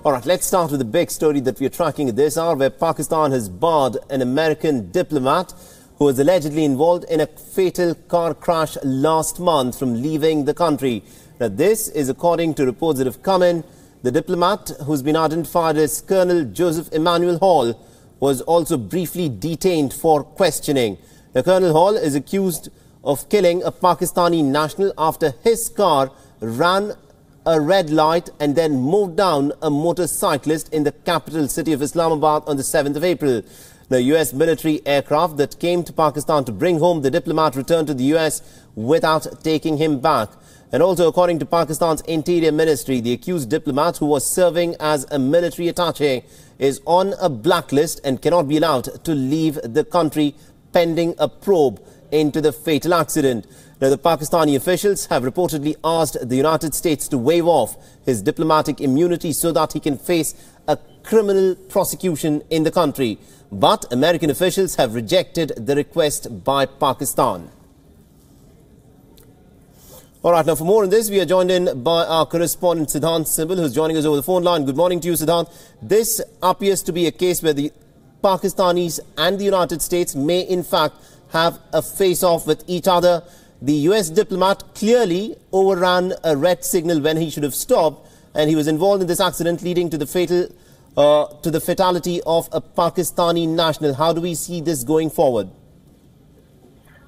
All right, let's start with the big story that we are tracking at this hour, where Pakistan has barred an American diplomat who was allegedly involved in a fatal car crash last month from leaving the country. Now, this is according to reports that have come in. The diplomat, who's been identified as Colonel Joseph Emmanuel Hall, was also briefly detained for questioning. Now, Colonel Hall is accused of killing a Pakistani national after his car ran a red light and then moved down a motorcyclist in the capital city of Islamabad on the 7th of April. The US military aircraft that came to Pakistan to bring home the diplomat returned to the US without taking him back. And also, according to Pakistan's Interior Ministry, the accused diplomat, who was serving as a military attaché, is on a blacklist and cannot be allowed to leave the country pending a probe into the fatal accident. Now, the Pakistani officials have reportedly asked the United States to waive off his diplomatic immunity so that he can face a criminal prosecution in the country. But American officials have rejected the request by Pakistan. All right, now for more on this, we are joined in by our correspondent Siddhant Simbal, who's joining us over the phone line. Good morning to you, Siddhant. This appears to be a case where the Pakistanis and the United States may in fact have a face-off with each other. The US diplomat clearly overran a red signal when he should have stopped, and he was involved in this accident leading to the fatality of a Pakistani national. How do we see this going forward?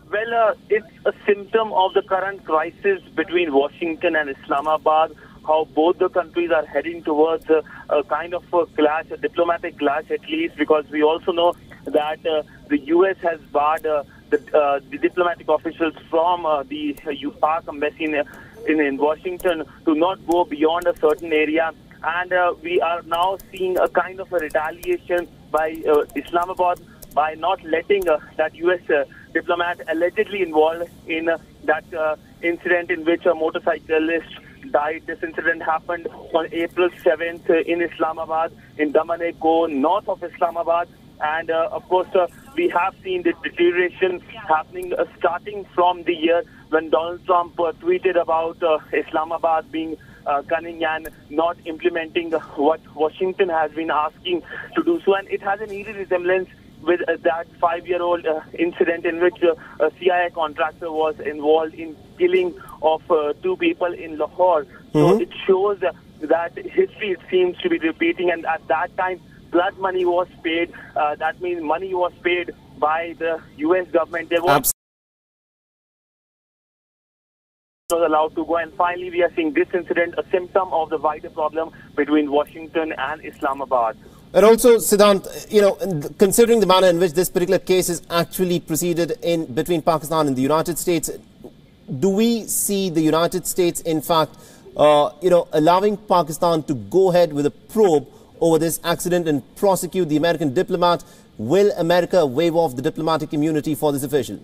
Well, it's a symptom of the current crisis between Washington and Islamabad, how both the countries are heading towards a kind of a clash, a diplomatic clash at least, because we also know that the US has barred the diplomatic officials from the Pak embassy in Washington to not go beyond a certain area. And we are now seeing a kind of a retaliation by Islamabad by not letting that US diplomat allegedly involved in that incident in which a motorcyclist died. This incident happened on April 7th in Islamabad, in Daman-e-Ko, north of Islamabad. And of course, we have seen the deterioration happening starting from the year when Donald Trump tweeted about Islamabad being cunning and not implementing what Washington has been asking to do so. And it has an eerie resemblance with that 5-year-old incident in which a CIA contractor was involved in killing of 2 people in Lahore. So it shows that history, it seems to be repeating, and at that time blood money was paid. That means money was paid by the US government. There was allowed to go, and finally we are seeing this incident, a symptom of the wider problem between Washington and Islamabad. And also, Siddhant, considering the manner in which this particular case is actually proceeded in between Pakistan and the United States, do we see the United States in fact, allowing Pakistan to go ahead with a probe over this accident and prosecute the American diplomat? Will America waive off the diplomatic immunity for this official?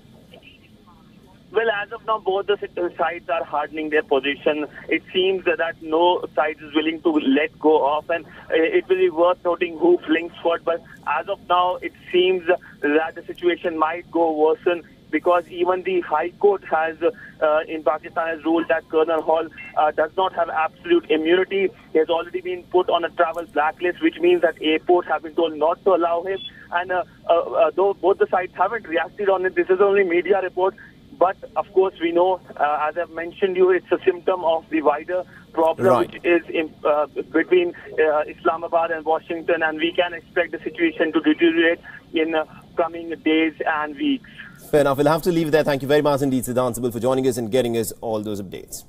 Well, as of now, both the sides are hardening their position. It seems that no side is willing to let go of, and it will be worth noting who flings first. But as of now, it seems that the situation might go worsen, because even the High Court has in Pakistan has ruled that Colonel Hall does not have absolute immunity. He has already been put on a travel blacklist, which means that airports have been told not to allow him. And though both the sides haven't reacted on it, this is only media report. But of course, we know, as I've mentioned you, it's a symptom of the wider problem which is between Islamabad and Washington, and we can expect the situation to deteriorate in coming days and weeks. Fair enough. We'll have to leave it there. Thank you very much indeed, Siddhant Simbal, for joining us and getting us all those updates.